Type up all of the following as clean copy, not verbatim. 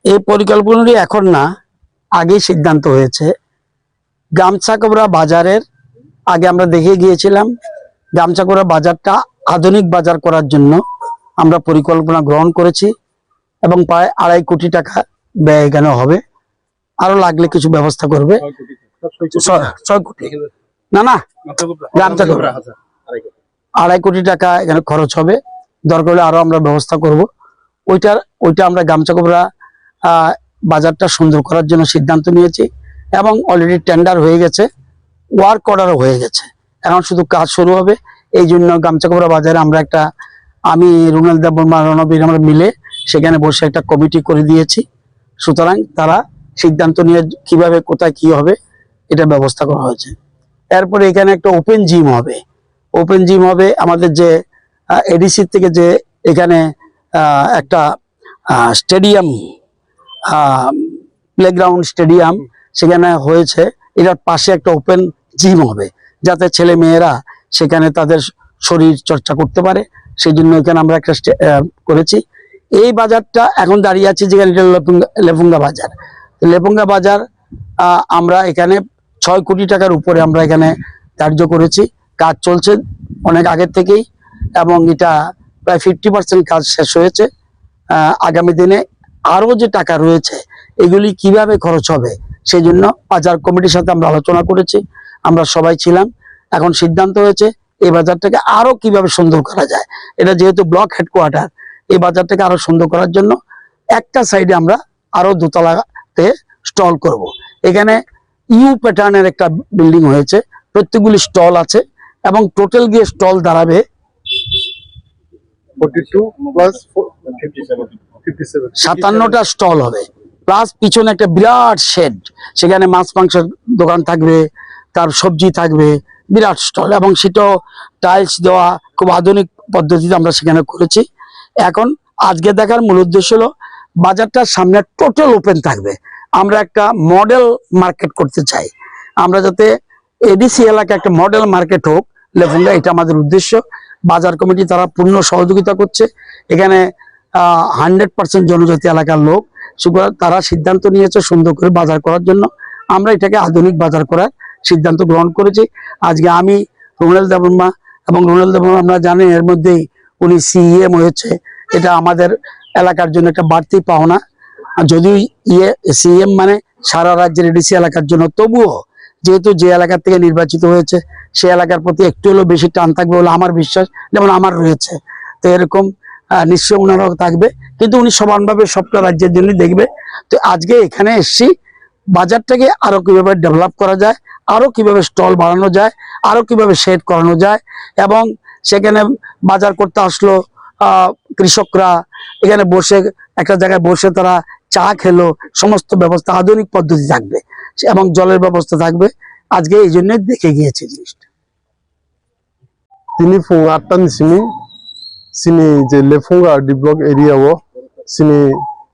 এই পরিকল্পনাটি এখন না, আগেই সিদ্ধান্ত হয়েছে। গামছাকোবরা বাজারের আগে আমরা দেখে গিয়েছিলাম, গামছাকোবরা বাজারটা আধুনিক বাজার করার জন্য আমরা পরিকল্পনা গ্রহণ করেছি এবং প্রায় 2.5 কোটি টাকা ব্যয় এখানে হবে। আরো লাগলে কিছু ব্যবস্থা করবে। 6 কোটি না না, গামছাকোবরা 2.5 কোটি টাকা এখানে খরচ হবে। দরকার হলে আরো আমরা ব্যবস্থা করব। ওইটা আমরা গামছাকোবরা বাজারটা সুন্দর করার জন্য সিদ্ধান্ত নিয়েছি এবং অলরেডি টেন্ডার হয়ে গেছে, ওয়ার্ক অর্ডারও হয়ে গেছে। এখন শুধু কাজ শুরু হবে। এই জন্য গামছাকোবরা বাজারে আমরা আমি রুনাল দেববর্মা রণবীর আমরা মিলে সেখানে বসে একটা কমিটি করে দিয়েছি। সুতরাং তারা সিদ্ধান্ত নিয়ে কিভাবে কোথায় কি হবে এটা ব্যবস্থা করা হয়েছে। এরপরে এখানে একটা ওপেন জিম হবে। ওপেন জিম হবে আমাদের যে এডিসি থেকে যে এখানে একটা স্টেডিয়াম, প্লেগ্রাউন্ড স্টেডিয়াম সেখানে হয়েছে, এটার পাশে একটা ওপেন জিম হবে যাতে ছেলে মেয়েরা সেখানে তাদের শরীর চর্চা করতে পারে। সেই জন্য এখানে আমরা একটা করেছি। এই বাজারটা এখন দাঁড়িয়ে আছে যেখানে লেফুঙ্গা বাজার। লেফুঙ্গা বাজার আমরা এখানে 6 কোটি টাকার উপরে আমরা এখানে ধার্য করেছি। কাজ চলছে অনেক আগের থেকেই এবং এটা প্রায় 50% কাজ শেষ হয়েছে। আগামী দিনে আরো যে টাকা রয়েছে এগুলি কিভাবে খরচ হবে সেই জন্য বাজার কমিটির সাথে আমরা আলোচনা করেছি, আমরা সবাই ছিলাম। এখন সিদ্ধান্ত হয়েছে এই বাজারটাকে আরো কিভাবে সুন্দর করা যায়। এটা যেহেতু ব্লক হেডকোয়ার্টার, এই বাজারটাকে আরো সুন্দর করার জন্য একটা সাইডে আমরা আরো দোতলাতে স্টল করব। এখানে ইউ প্যাটার্নের একটা বিল্ডিং হয়েছে, প্রত্যেকগুলি স্টল আছে এবং টোটাল গিয়ে স্টল দাঁড়াবে 57টা স্টল হবে। প্লাস পিছনে একটা বিরাট শেড, সেখানে মাছ মাংসের দোকান থাকবে, তার সবজি থাকবে, বিরাট স্টল এবং সেটাও টাইলস দেওয়া, খুব আধুনিক পদ্ধতিতে আমরা সেখানে করেছি। এখন আজকে দেখার মূল উদ্দেশ্য হলো বাজারটার সামনে টোটাল ওপেন থাকবে। আমরা একটা মডেল মার্কেট করতে চাই, আমরা যাতে এডিসি এলাকা একটা মডেল মার্কেট হোক লেফুঙ্গা, এটা আমাদের উদ্দেশ্য। বাজার কমিটি তারা পূর্ণ সহযোগিতা করছে। এখানে 100% জনজাতি এলাকার লোক, সুতরাং তারা সিদ্ধান্ত নিয়েছে সুন্দর করে বাজার করার জন্য। আমরা এটাকে আধুনিক বাজার করার সিদ্ধান্ত গ্রহণ করেছি। আজকে আমি রুনাল দেববর্মা এবং রুনাল দেববর্মা আমরা জানেন এর মধ্যেই উনি সিএম হয়েছে, এটা আমাদের এলাকার জন্য একটা বাড়তি পাওনা। যদিও সিএম মানে সারা রাজ্যের এডিসি এলাকার জন্য, তবুও যেহেতু যে এলাকার থেকে নির্বাচিত হয়েছে সে এলাকার প্রতি একটু হলেও বেশি টান থাকবে বলে আমার বিশ্বাস, যেমন আমার রয়েছে। তো এরকম নিশ্চয় ওনারাও থাকবে, কিন্তু উনি সমানভাবে সবটা রাজ্যের জন্য দেখবে। তো আজকে এখানে এসছি বাজারটাকে আরো কিভাবে ডেভেলপ করা যায়, আরো কিভাবে স্টল বাড়ানো যায়, আরো কিভাবে শেড করানো যায় এবং সেখানে বাজার করতে আসলো কৃষকরা এখানে বসে একটা জায়গায় বসে তারা চা খেলো, সমস্ত ব্যবস্থা আধুনিক পদ্ধতি থাকবে এবং জলের ব্যবস্থা থাকবে। আজকে এই জন্য দেখে গিয়েছে জিনিসটা। তিনি ফুং 8টাनि सिनी जे लेफुंगा डिब्लक एरिया सिनी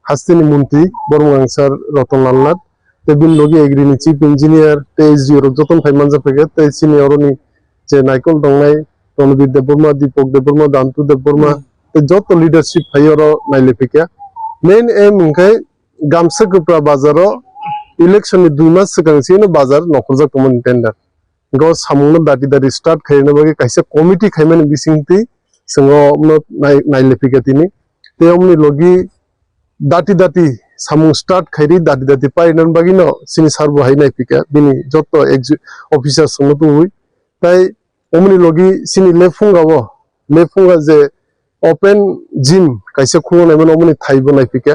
हास्तिनी मंत्री बर्मगांसार रतनलाल नाथ ते बिन लगी एग्रीनि चीफ इंजिनियर ते एसडीओ जतन फाइमान जाफेगे ते सिनी अरनि जे नाइकल दंनाय रणबीर देबबर्मा दीपक देबबर्मा दान्तु देबबर्मा ते जत लीडरशिप फाइरो नाइलेफेके मेन एम इंखाय गामसाकोब्रा बाजारो इलेक्शन नि 2 मास सिगांसिनो बाजार नखरजाकमोन टेंडर गो सामुंनो दादि दादि स्टार्ट खायनो बागे कायसे कमिटि खायमानि बिसिंति संगो नाइलेफेके तिनि ते हमनि लगी दाति दाति सामुं स्टार्ट खायरि दाति दाति पाइनन बागिनो सिनि सारबो हाय नाइफेके बिनि जत ऑफिसर संगो तुइ ताई हमनि लगी सिनि लेफुंगा जे ओपन जिम कायसे खुंनायमोन हमनि थाइबो नाइफेके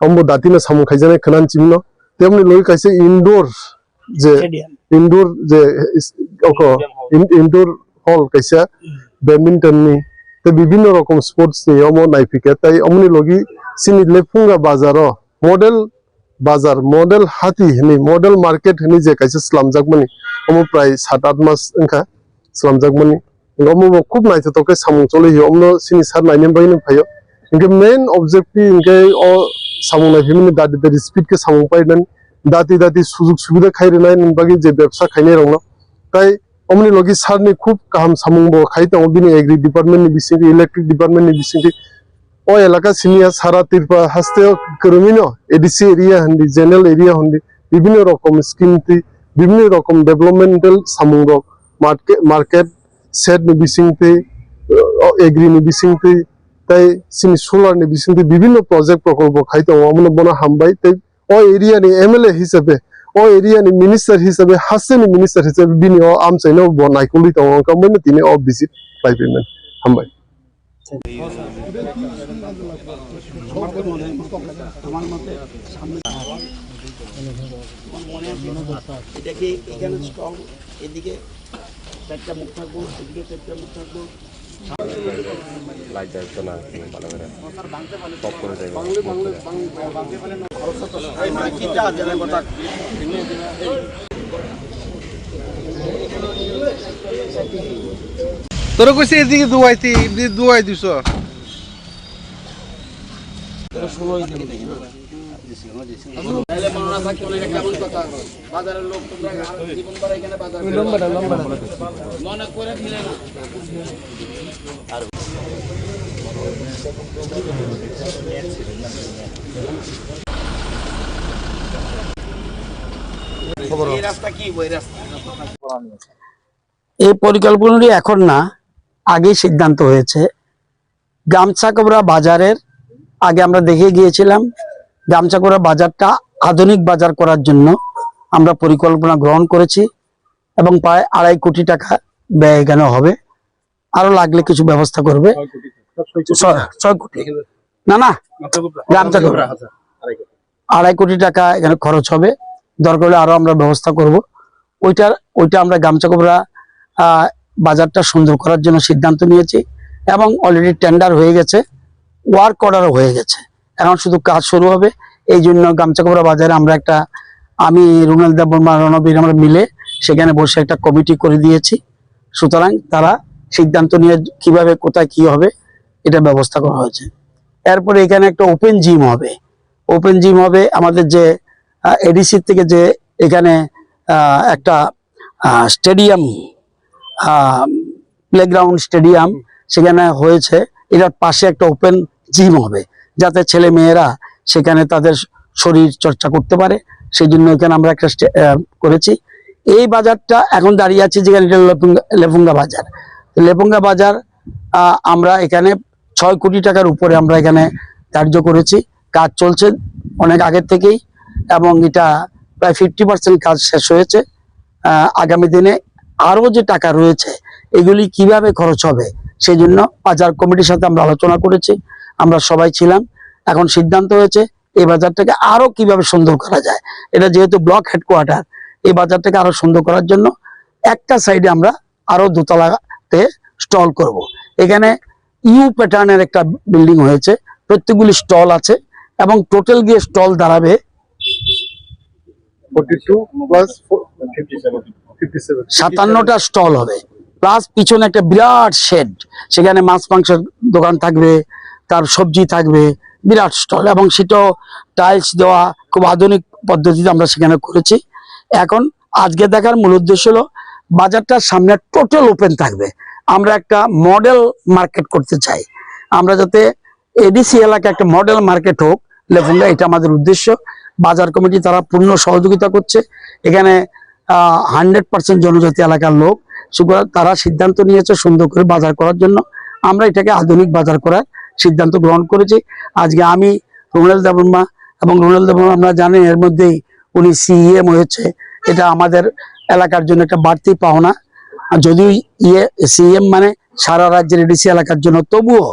हमबो दातिनो सामुं खायजानाय खोनान चिमनो ते हमनि लगी कायसे इंडोर जे इंडोर हल कैसा बैडमिंटन नि ते विभिन्न रकम स्पोर्ट्स नि हमो नाइफिके ताई हमनि लगी सिनि लेफुंगा बाजारो मॉडल हाथी हनि मॉडल मार्केट हनि जे कैसे स्लामजाकमनि हमो प्राय 7-8 मास अंका स्लामजाकमनि हमो खूब नाइतो तके सामुं चले हि हमनो सिनि सार नाइनेम बायनो फायो इनके मेन ऑब्जेक्टिव इनके ओ सामुं नाइफिमनि दादि दादि स्पीड के सामुं पाइदन दाति दाति सुजुग सुबिदा खायरेनाय नबागि जे व्यवसाय खायनाय रंनो ताई हमनि लगी सारनि खूब गाहाम सामुंबो खायताव बिनि एग्री डिपार्टमेंट नि बिसिंगि इलेक्ट्रिक डिपार्टमेंट नि बिसिंगि o এলাকা সিনিয়া সারা তিরপা হাসতে করমিনো এডিসি এরিয়া হন্দি জেনারেল এরিয়া হন্দি বিভিন্ন রকম স্কিমতি বিভিন্ন রকম ডেভেলপমেন্টাল সামুঙ্গ মার্কেট সেট নি বিসিংতে এগ্রি নি বিসিংতে তাই সিনি সোলার নি বিসিংতে বিভিন্ন প্রজেক্ট প্রকল্প খাইতো আমনে বনা হামবাই তাই ও এরিয়া নি এমএলএ হিসেবে ও এরিয়া নি মিনিস্টার হিসেবে হাসেনি মিনিস্টার হিসেবে বিনি ও আমসাইনো বনাই কুলি তো কামনে তিনি ও ভিজিট পাই পেমেন্ট হামবাই এটা কি এখানে স্টল এদিকে চারটা মুখ থাকবো এদিকে চারটা মুখ থাকবো লাইট জ্বলতো না ভালো করে টপ করে যাবে তোরা কইছে এদিকে দুয়াইতে দুয়াই দিছ বাজারের লোক তোমরা জীবন বাড়া এখানে বাজার মনে করে দিলে এই রাস্তা কি ওই রাস্তা এই পরিকল্পনাটি এখন না আগেই সিদ্ধান্ত হয়েছে গামছাকোবরা বাজারের আগে আমরা দেখে গিয়েছিলাম গামছাকোবরা বাজারটা আধুনিক বাজার করার জন্য আমরা পরিকল্পনা গ্রহণ করেছি এবং প্রায় 2.5 কোটি টাকা ব্যয় এখানে হবে আরো লাগলে কিছু ব্যবস্থা করবে 6 কোটি না না গামছাকোবরা 2.5 কোটি টাকা এখানে খরচ হবে দরকার হলে আরো আমরা ব্যবস্থা করব ওইটা আমরা গামছাকোবরা বাজারটা সুন্দর করার জন্য সিদ্ধান্ত নিয়েছি এবং অলরেডি টেন্ডার হয়ে গেছে ওয়ার্ক অর্ডারও হয়ে গেছে এখন শুধু কাজ শুরু হবে এই জন্য গামছাকোবরা বাজারে আমরা আমি রুনাল দেববর্মা রণবীর আমরা মিলে সেখানে বসে একটা কমিটি করে দিয়েছি সুতরাং তারা সিদ্ধান্ত নিয়ে কিভাবে কোথায় কি হবে এটা ব্যবস্থা করা হয়েছে এরপরে এখানে একটা ওপেন জিম হবে আমাদের যে এডিসি থেকে যে এখানে একটা স্টেডিয়াম প্লেগ্রাউন্ড স্টেডিয়াম সেখানে হয়েছে এটার পাশে একটা ওপেন জিম হবে যাতে ছেলে মেয়েরা সেখানে তাদের শরীর চর্চা করতে পারে সেই জন্য এখানে আমরা একটা করেছি এই বাজারটা এখন দাঁড়িয়ে আছে যেখানে এটা লেফুঙ্গা বাজার লেফুঙ্গা বাজার আমরা এখানে 6 কোটি টাকার উপরে আমরা এখানে ধার্য করেছি কাজ চলছে অনেক আগের থেকেই এবং এটা প্রায় 50% কাজ শেষ হয়েছে আগামী দিনে আরো যে টাকা রয়েছে এগুলি কিভাবে খরচ হবে সেই জন্য বাজার কমিটির সাথে আমরা আলোচনা করেছি আমরা সবাই ছিলাম এখন সিদ্ধান্ত হয়েছে এই বাজারটাকে আরো কিভাবে সুন্দর করা যায় এটা যেহেতু ব্লক হেডকোয়ার্টার এই বাজারটাকে আরো সুন্দর করার জন্য একটা সাইডে আমরা আরো দোতলাতে স্টল করব এখানে ইউ প্যাটার্নের একটা বিল্ডিং হয়েছে প্রত্যেকগুলি স্টল আছে এবং টোটাল গিয়ে স্টল দাঁড়াবে 57টা স্টল হবে প্লাস পিছনে একটা বিরাট শেড সেখানে মাছ মাংসের দোকান থাকবে তার সবজি থাকবে বিরাট স্টল এবং সেটাও টাইলস দেওয়া খুব আধুনিক পদ্ধতিতে আমরা সেখানে করেছি এখন আজকে দেখার মূল উদ্দেশ্য হলো বাজারটার সামনে টোটাল ওপেন থাকবে আমরা একটা মডেল মার্কেট করতে চাই আমরা যাতে এডিসি এলাকা একটা মডেল মার্কেট হোক লেফুঙ্গা এটা আমাদের উদ্দেশ্য বাজার কমিটি তারা পূর্ণ সহযোগিতা করছে এখানে 100% জনজাতি এলাকার লোক সুতরাং তারা সিদ্ধান্ত নিয়েছে সুন্দর করে বাজার করার জন্য আমরা এটাকে আধুনিক বাজার করার সিদ্ধান্ত গ্রহণ করেছি আজকে আমি রুনাল দেববর্মা এবং রুনাল দেববর্মা আমরা জানেন এর মধ্যেই উনি সিএম হয়েছে এটা আমাদের এলাকার জন্য একটা বাড়তি পাওনা যদিও সিএম মানে সারা রাজ্যের এডিসি এলাকার জন্য তবুও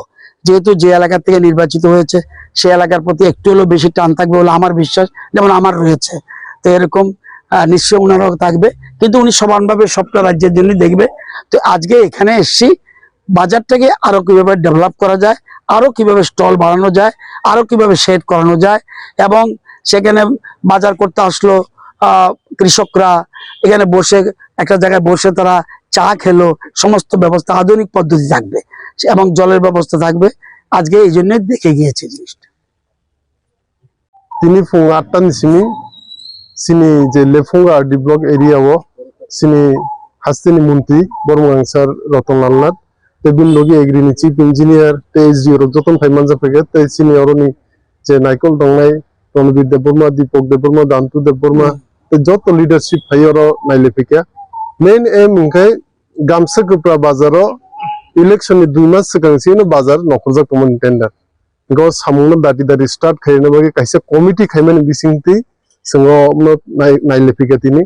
যেহেতু যে এলাকা থেকে নির্বাচিত হয়েছে সে এলাকার প্রতি একটু হলেও বেশি টান থাকবে বলে আমার বিশ্বাস যেমন আমার রয়েছে তো এরকম নিশ্চয় ওনারাও থাকবে কিন্তু উনি সমানভাবে সবটা রাজ্যের জন্য দেখবে তো আজকে এখানে এসছি বাজারটাকে আরো কিভাবে ডেভেলপ করা যায় আরো কিভাবে স্টল বাড়ানো যায় আরো কিভাবে শেড করানো যায় এবং সেখানে বাজার করতে আসলো কৃষকরা এখানে বসে একটা জায়গায় বসে তারা চা খেলো সমস্ত ব্যবস্থা আধুনিক পদ্ধতি থাকবে এবং জলের ব্যবস্থা থাকবে আজকে এই জন্য দেখে গিয়েছে জিনিসটা তিনি ফুং 8টা সিনি যে লেফুঙ্গা ডেভেলপ এরিয়া ও সিনি হাস্তিনি মন্ত্রী বর্মগাংসার Ratanlal Nath te bin logi agri ni chief engineer te SDO rok joton phaiman japege te sini oroni je naikol dongnai Ronbir Debborma Deepak Debborma Dantu Debborma te joto leadership phaioro nailefike main aim ingkai gamsa kupra bazaro election ni 2 mas sigang sino bazar nokhorjak tomon tender go samungno dati start khaina bagi kaisa committee khaimani bisingti singo nailefike tini